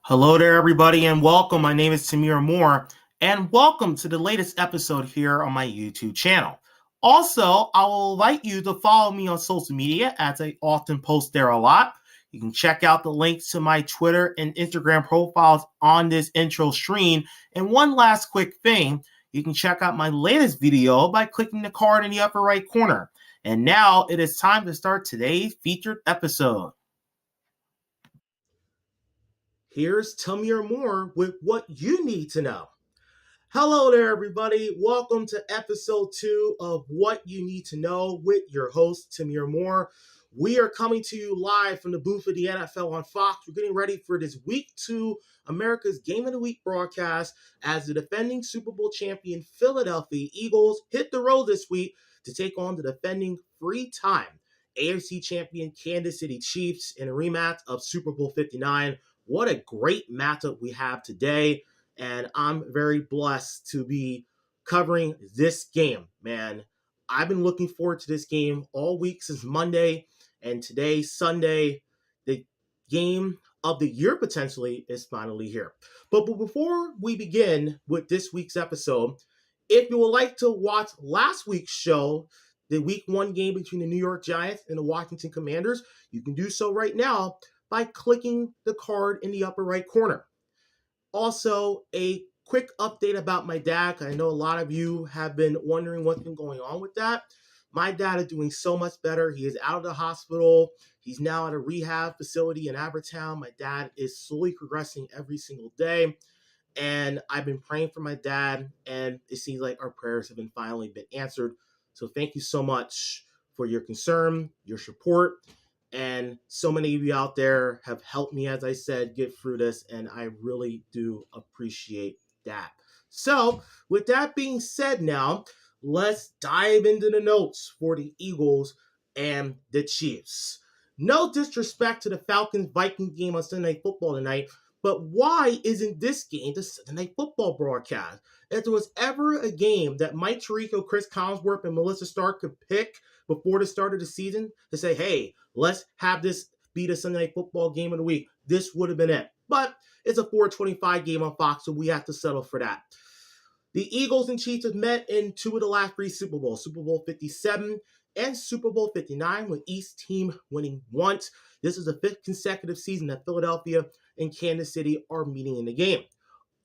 Hello there, everybody, and welcome. My name is Tamir Moore, and welcome to the latest episode here on my YouTube channel. Also, I will invite you to follow me on social media as I often post there a lot. You can check out the links to my Twitter and Instagram profiles on this intro screen. And one last quick thing, you can check out my latest video by clicking the card in the upper right corner. And now it is time to start today's featured episode. Here's Tamir Moore with what you need to know. Hello there, everybody. Welcome to episode 2 of What You Need to Know with your host, Tamir Moore. We are coming to you live from the booth of the NFL on Fox. We're getting ready for this Week 2 America's Game of the Week broadcast as the defending Super Bowl champion Philadelphia Eagles hit the road this week to take on the defending three-time AFC champion Kansas City Chiefs in a rematch of Super Bowl 59. What a great matchup we have today, and I'm very blessed to be covering this game, man. I've been looking forward to this game all week since Monday, and today, Sunday, the game of the year potentially is finally here. But before we begin with this week's episode, if you would like to watch last week's show, the Week 1 game between the New York Giants and the Washington Commanders, you can do so right now by clicking the card in the upper right corner. Also, a quick update about my dad. I know a lot of you have been wondering what's been going on with that. My dad is doing so much better. He is out of the hospital. He's now at a rehab facility in Albertown. My dad is slowly progressing every single day. And I've been praying for my dad, and it seems like our prayers have finally been answered. So thank you so much for your concern, your support. And so many of you out there have helped me, as I said, get through this, and I really do appreciate that. So, with that being said now, let's dive into the notes for the Eagles and the Chiefs. No disrespect to the Falcons-Vikings game on Sunday Night Football tonight, but why isn't this game the Sunday Night Football broadcast? If there was ever a game that Mike Tirico, Chris Collinsworth, and Melissa Stark could pick before the start of the season to say, hey, let's have this be the Sunday Night Football game of the week, this would have been it. But it's a 4:25 game on Fox, so we have to settle for that. The Eagles and Chiefs have met in 2 of the last 3 Super Bowls, Super Bowl 57 and Super Bowl 59, with each team winning once. This is the 5th consecutive season that Philadelphia and Kansas City are meeting in the game.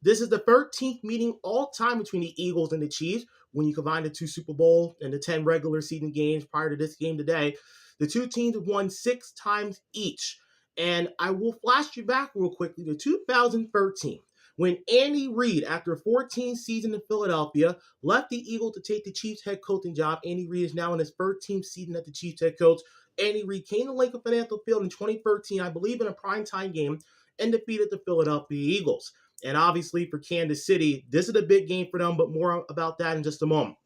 This is the 13th meeting all time between the Eagles and the Chiefs. When you combine the 2 Super Bowl and the 10 regular season games prior to this game today, the 2 teams have won 6 times each. And I will flash you back real quickly to 2013, when Andy Reid, after a 14th season in Philadelphia, left the Eagles to take the Chiefs head coaching job. Andy Reid is now in his 13th season at the Chiefs head coach. Andy Reid came to Lincoln Financial Field in 2013, I believe in a primetime game, and defeated the Philadelphia Eagles. And obviously for Kansas City, this is a big game for them, but more about that in just a moment.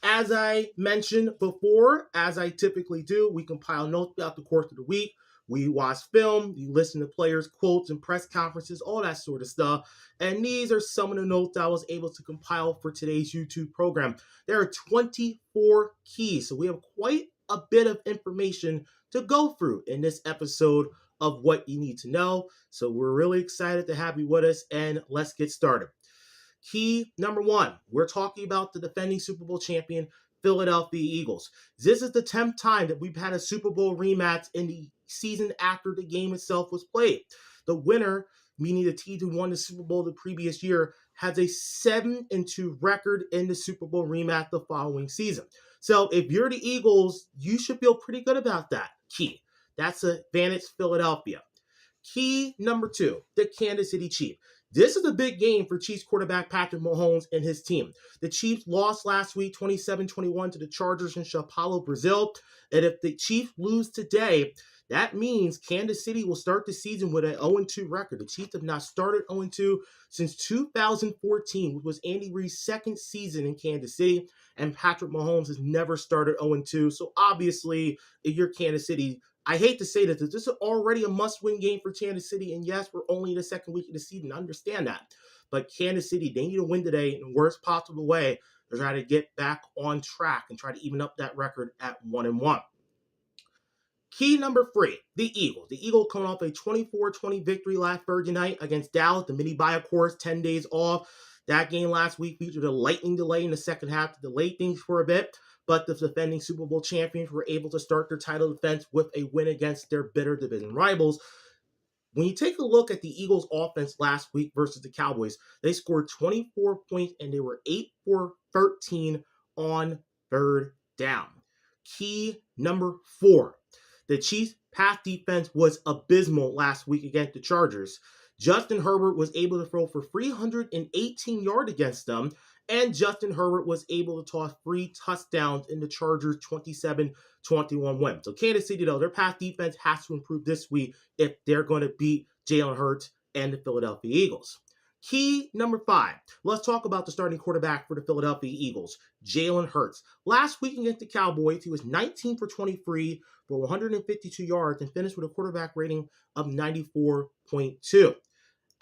As I mentioned before, as I typically do, we compile notes throughout the course of the week. We watch film, you listen to players' quotes and press conferences, all that sort of stuff. And these are some of the notes I was able to compile for today's YouTube program. There are 24 keys, so we have quite a bit of information to go through in this episode of What You Need to Know. So we're really excited to have you with us, and let's get started. Key number 1, we're talking about the defending Super Bowl champion Philadelphia Eagles. This is the 10th time that we've had a Super Bowl rematch in the season after the game itself was played. The winner, meaning the team who won the Super Bowl the previous year, has a 7-2 record in the Super Bowl rematch the following season. So if you're the Eagles, you should feel pretty good about that. Key. That's advantage Philadelphia. Key number 2, the Kansas City Chiefs. This is a big game for Chiefs quarterback Patrick Mahomes and his team. The Chiefs lost last week 27-21 to the Chargers in Sao Paulo, Brazil. And if the Chiefs lose today, that means Kansas City will start the season with an 0-2 record. The Chiefs have not started 0-2 since 2014, which was Andy Reid's second season in Kansas City. And Patrick Mahomes has never started 0-2. So obviously, if you're Kansas City, I hate to say this is already a must-win game for Kansas City, and yes, we're only in the second week of the season. I understand that. But Kansas City, they need to win today in the worst possible way to try to get back on track and try to even up that record at 1-1. Key number 3, the Eagles. The Eagles coming off a 24-20 victory last Thursday night against Dallas. The mini bye, of course, 10 days off. That game last week featured a lightning delay in the second half to delay things for a bit, but the defending Super Bowl champions were able to start their title defense with a win against their bitter division rivals. When you take a look at the Eagles' offense last week versus the Cowboys, they scored 24 points and they were 8 for 13 on third down. Key number 4. The Chiefs' pass defense was abysmal last week against the Chargers. Justin Herbert was able to throw for 318 yards against them, and Justin Herbert was able to toss 3 touchdowns in the Chargers' 27-21 win. So Kansas City, though, their pass defense has to improve this week if they're going to beat Jalen Hurts and the Philadelphia Eagles. Key number 5. Let's talk about the starting quarterback for the Philadelphia Eagles, Jalen Hurts. Last week against the Cowboys, he was 19 for 23 for 152 yards and finished with a quarterback rating of 94.2.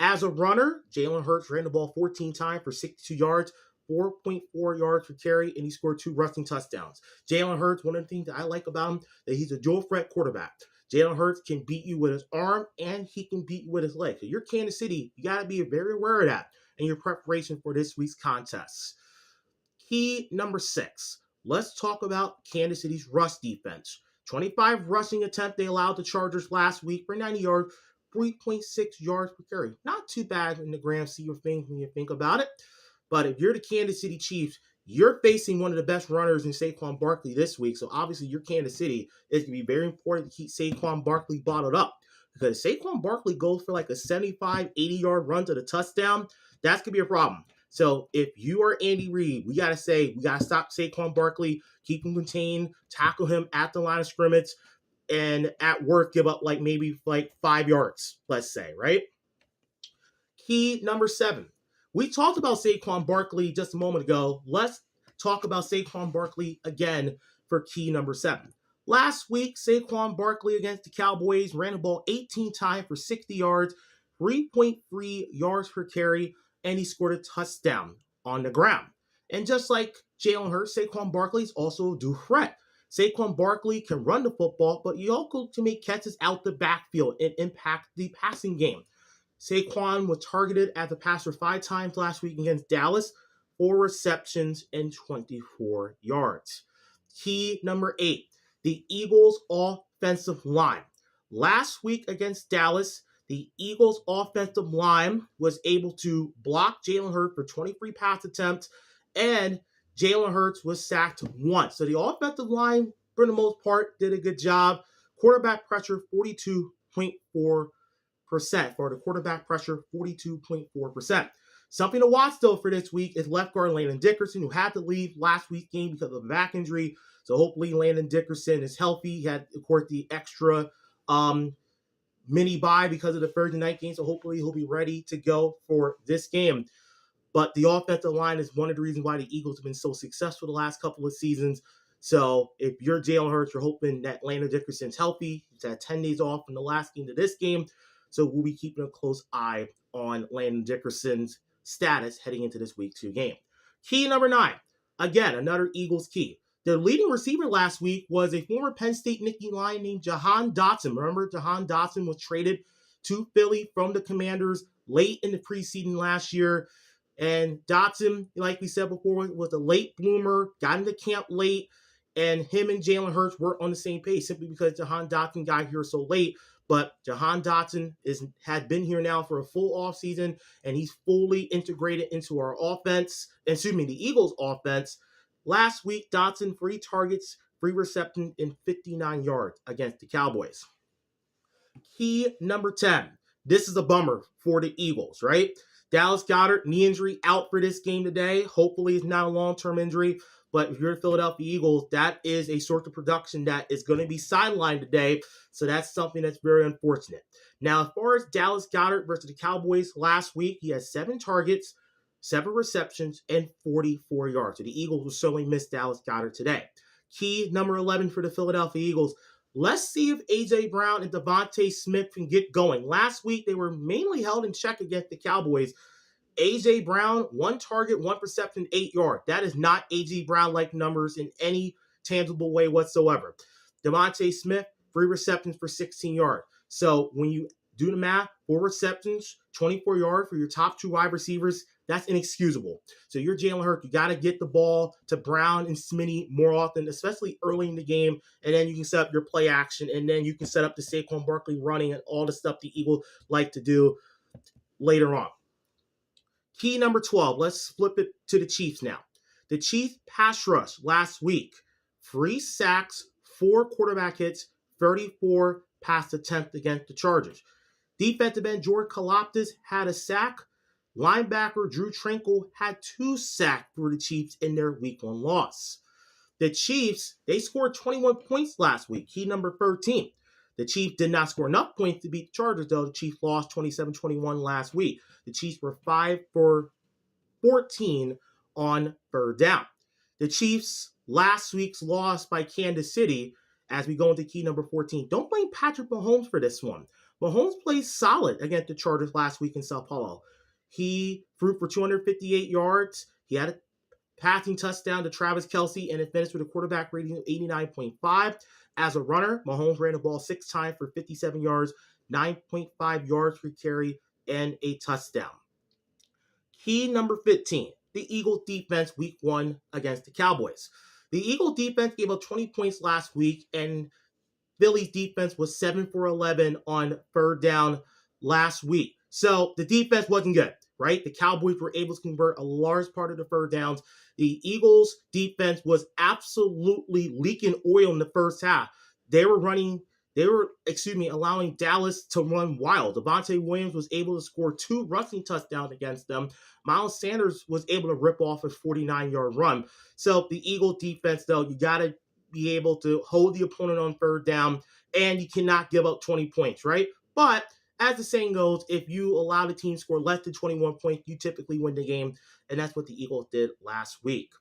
As a runner, Jalen Hurts ran the ball 14 times for 62 yards, 4.4 yards per carry, and he scored 2 rushing touchdowns. Jalen Hurts, one of the things that I like about him, that he's a dual threat quarterback. Jalen Hurts can beat you with his arm, and he can beat you with his leg. So you're Kansas City, you got to be very aware of that in your preparation for this week's contest. Key number 6. Let's talk about Kansas City's rush defense. 25 rushing attempts they allowed the Chargers last week for 90 yards, 3.6 yards per carry. Not too bad in the grand scheme of things when you think about it. But if you're the Kansas City Chiefs, you're facing one of the best runners in Saquon Barkley this week. So obviously your Kansas City is going to be very important to keep Saquon Barkley bottled up. Because Saquon Barkley goes for like a 75, 80-yard run to the touchdown, that's going to be a problem. So if you are Andy Reid, we got to stop Saquon Barkley, keep him contained, tackle him at the line of scrimmage, and at worst give up maybe 5 yards, let's say, right? Key number 7. We talked about Saquon Barkley just a moment ago. Let's talk about Saquon Barkley again for key number 7. Last week, Saquon Barkley against the Cowboys ran the ball 18 times for 60 yards, 3.3 yards per carry, and he scored a touchdown on the ground. And just like Jalen Hurts, Saquon Barkley is also a dual threat. Saquon Barkley can run the football, but he also can make catches out the backfield and impact the passing game. Saquon was targeted as a passer 5 times last week against Dallas, 4 receptions and 24 yards. Key number 8, the Eagles' offensive line. Last week against Dallas, the Eagles' offensive line was able to block Jalen Hurts for 23 pass attempts, and Jalen Hurts was sacked once. So the offensive line, for the most part, did a good job. Quarterback pressure, 42.4%. For the quarterback pressure, 42.4%. Something to watch, though, for this week is left guard Landon Dickerson, who had to leave last week's game because of a back injury. So hopefully Landon Dickerson is healthy. He had, of course, the extra mini bye because of the Thursday night game. So hopefully he'll be ready to go for this game. But the offensive line is one of the reasons why the Eagles have been so successful the last couple of seasons. So if you're Jalen Hurts, you're hoping that Landon Dickerson's healthy. He's had 10 days off from the last game to this game. So we'll be keeping a close eye on Landon Dickerson's status heading into this week 2 game. Key number 9. Again, another Eagles key. Their leading receiver last week was a former Penn State Nittany Lion named Jahan Dotson. Remember, Jahan Dotson was traded to Philly from the Commanders late in the preseason last year. And Dotson, like we said before, was a late bloomer, got into camp late, and him and Jalen Hurts were on the same page simply because Jahan Dotson got here so late. But Jahan Dotson had been here now for a full offseason, and he's fully integrated into our offense, the Eagles' offense. Last week, Dotson, 3 targets, 3 receptions, and 59 yards against the Cowboys. Key number 10. This is a bummer for the Eagles, right? Dallas Goedert, knee injury, out for this game today. Hopefully it's not a long-term injury. But if you're the Philadelphia Eagles, that is a source of production that is going to be sidelined today. So that's something that's very unfortunate. Now, as far as Dallas Goedert versus the Cowboys last week, he has 7 targets, 7 receptions, and 44 yards. So the Eagles will certainly miss Dallas Goedert today. Key number 11 for the Philadelphia Eagles. Let's see if A.J. Brown and Devontae Smith can get going. Last week, they were mainly held in check against the Cowboys. A.J. Brown, 1 target, 1 reception, 8 yards. That is not A.J. Brown-like numbers in any tangible way whatsoever. Devontae Smith, 3 receptions for 16 yards. So when you do the math, 4 receptions, 24 yards for your top 2 wide receivers, that's inexcusable. So you're Jalen Hurts. You got to get the ball to Brown and Smitty more often, especially early in the game, and then you can set up your play action, and then you can set up the Saquon Barkley running and all the stuff the Eagles like to do later on. Key number 12, let's flip it to the Chiefs now. The Chiefs pass rush last week, 3 sacks, 4 quarterback hits, 34 pass attempts against the Chargers. Defensive end George Kaloptis had a sack. Linebacker Drew Tranquill had 2 sacks for the Chiefs in their week 1 loss. The Chiefs, they scored 21 points last week, key number 13. The Chiefs did not score enough points to beat the Chargers, though. The Chiefs lost 27-21 last week. The Chiefs were 5 for 14 on third down. The Chiefs' last week's loss by Kansas City, as we go into key number 14. Don't blame Patrick Mahomes for this one. Mahomes played solid against the Chargers last week in Sao Paulo. He threw for 258 yards. He had a passing touchdown to Travis Kelce, and it finished with a quarterback rating of 89.5. As a runner, Mahomes ran the ball 6 times for 57 yards, 9.5 yards per carry, and a touchdown. Key number 15, the Eagles defense week 1 against the Cowboys. The Eagles defense gave up 20 points last week, and Philly's defense was 7 for 11 on third down last week. So the defense wasn't good, right? The Cowboys were able to convert a large part of the third downs. The Eagles defense was absolutely leaking oil in the first half. They were allowing Dallas to run wild. Devontae Williams was able to score 2 rushing touchdowns against them. Miles Sanders was able to rip off a 49-yard run. So the Eagles defense, though, you got to be able to hold the opponent on third down, and you cannot give up 20 points, right? But as the saying goes, if you allow the team to score less than 21 points, you typically win the game, and that's what the Eagles did last week.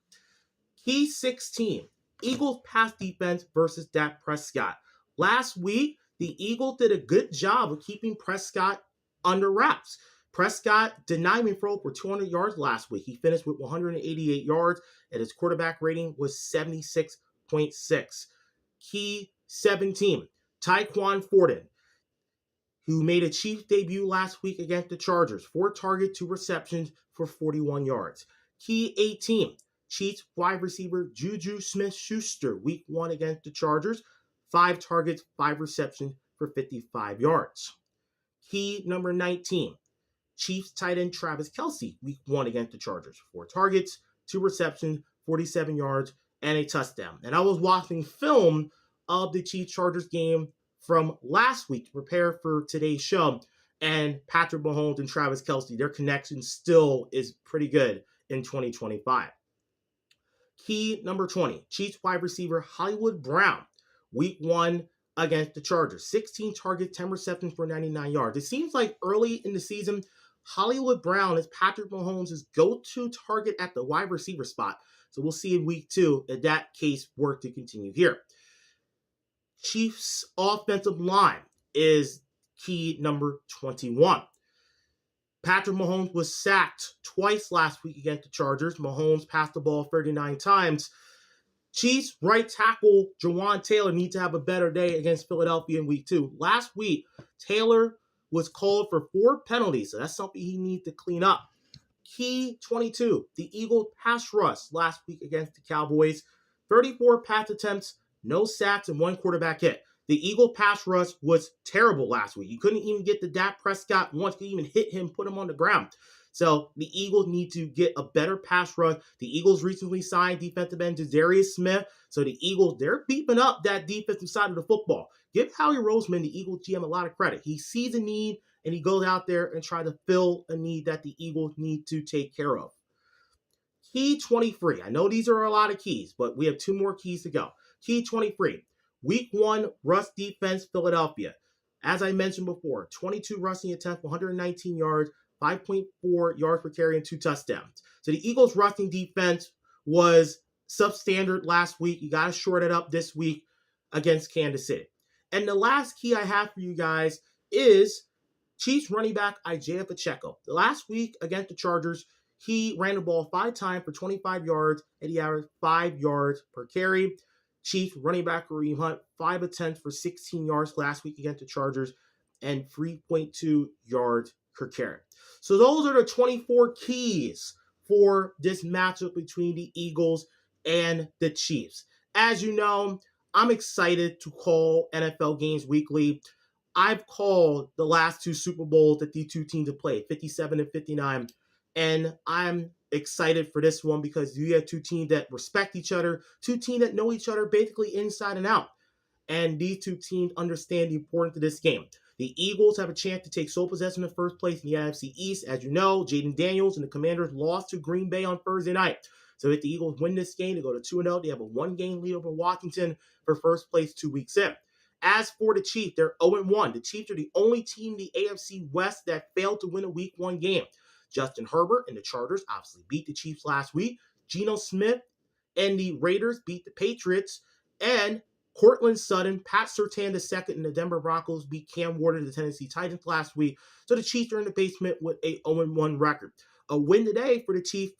Key 16, Eagles pass defense versus Dak Prescott. Last week, the Eagles did a good job of keeping Prescott under wraps. Prescott did not even throw for 200 yards last week. He finished with 188 yards, and his quarterback rating was 76.6. Key 17, Tyquan Thornton, who made a Chiefs debut last week against the Chargers. 4 targets, 2 receptions for 41 yards. Key 18, Chiefs wide receiver Juju Smith-Schuster, week 1 against the Chargers. 5 targets, 5 receptions for 55 yards. Key number 19, Chiefs tight end Travis Kelce, week 1 against the Chargers. 4 targets, 2 receptions, 47 yards, and a touchdown. And I was watching film of the Chiefs-Chargers game from last week to prepare for today's show, and Patrick Mahomes and Travis Kelce, their connection still is pretty good in 2025. Key number 20, Chiefs wide receiver Hollywood Brown, week 1 against the Chargers. 16 targets, 10 receptions for 99 yards. It seems like early in the season, Hollywood Brown is Patrick Mahomes' go-to target at the wide receiver spot. So we'll see in week 2 if that case were to continue here. Chiefs offensive line is key number 21. Patrick Mahomes was sacked twice last week against the Chargers. Mahomes passed the ball 39 times. Chiefs right tackle Jawan Taylor needs to have a better day against Philadelphia in week 2. Last week, Taylor was called for 4 penalties, so that's something he needs to clean up. Key 22, the Eagles pass rush last week against the Cowboys. 34 pass attempts, no sacks, and 1 quarterback hit. The Eagle pass rush was terrible last week. You couldn't even get to Dak Prescott once. You couldn't even hit him, put him on the ground. So the Eagles need to get a better pass rush. The Eagles recently signed defensive end Darius Smith. So the Eagles, they're beefing up that defensive side of the football. Give Howie Roseman, the Eagles GM, a lot of credit. He sees a need, and he goes out there and tries to fill a need that the Eagles need to take care of. Key 23. I know these are a lot of keys, but we have 2 more keys to go. Key 23. Week 1, rush defense, Philadelphia. As I mentioned before, 22 rushing attempts, 119 yards, 5.4 yards per carry, and 2 touchdowns. So the Eagles' rushing defense was substandard last week. You got to short it up this week against Kansas City. And the last key I have for you guys is Chiefs running back Isaiah Pacheco. The last week against the Chargers, he ran the ball 5 times for 25 yards, and he averaged 5 yards per carry. Chiefs running back Kareem Hunt, 5 attempts for 16 yards last week against the Chargers and 3.2 yards per carry. So those are the 24 keys for this matchup between the Eagles and the Chiefs. As you know, I'm excited to call NFL games weekly. I've called the last two Super Bowls that these two teams have played, 57 and 59, and I'm excited for this one because you have two teams that respect each other, two teams that know each other basically inside and out. And these two teams understand the importance of this game. The Eagles have a chance to take sole possession of first place in the NFC East. As you know, Jaden Daniels and the Commanders lost to Green Bay on Thursday night. So if the Eagles win this game, they go to 2-0. They have a one-game lead over Washington for first place 2 weeks in. As for the Chiefs, they're 0-1. The Chiefs are the only team in the AFC West that failed to win a Week 1 game. Justin Herbert and the Chargers obviously beat the Chiefs last week. Geno Smith and the Raiders beat the Patriots. And Cortland Sutton, Pat Surtain II, and the Denver Broncos beat Cam Ward and the Tennessee Titans last week. So the Chiefs are in the basement with a 0-1 record. A win today for the Chiefs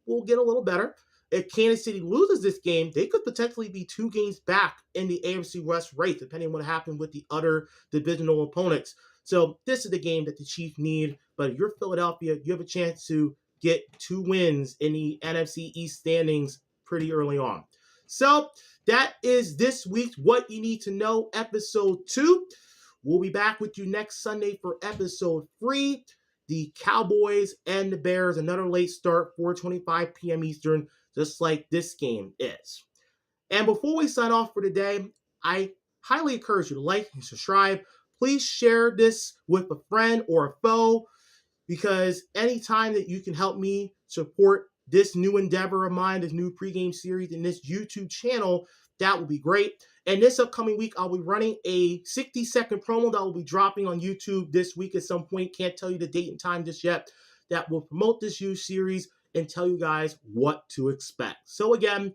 will get a little better. If Kansas City loses this game, they could potentially be 2 games back in the AFC West race, depending on what happened with the other divisional opponents. So this is the game that the Chiefs need. But if you're Philadelphia, you have a chance to get 2 wins in the NFC East standings pretty early on. So that is this week's What You Need to Know, episode 2. We'll be back with you next Sunday for episode 3. The Cowboys and the Bears, another late start, 4:25 p.m. Eastern, just like this game is. And before we sign off for today, I highly encourage you to like and subscribe. Please share this with a friend or a foe, because anytime that you can help me support this new endeavor of mine, this new pregame series and this YouTube channel, that would be great. And this upcoming week, I'll be running a 60-second promo that will be dropping on YouTube this week at some point. Can't tell you the date and time just yet. That will promote this YouTube series and tell you guys what to expect. So again,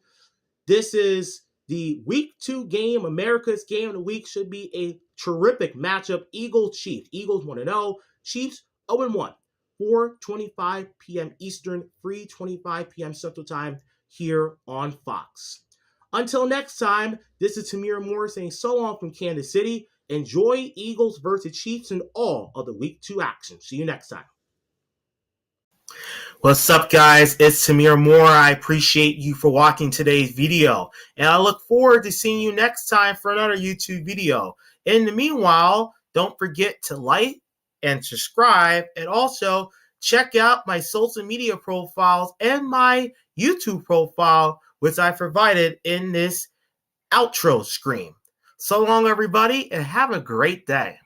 this is the Week 2 game. America's Game of the Week. Should be a terrific matchup. Eagles-Chiefs. Eagles 1-0. Chiefs 0-1. 4:25 p.m. Eastern, 3:25 p.m. Central Time here on Fox. Until next time, this is Tamir Moore saying so long from Kansas City. Enjoy Eagles versus Chiefs and all of the Week 2 action. See you next time. What's up, guys? It's Tamir Moore. I appreciate you for watching today's video, and I look forward to seeing you next time for another YouTube video. In the meanwhile, don't forget to like and subscribe, and also check out my social media profiles and my YouTube profile, which I provided in this outro screen. So long, everybody, and have a great day.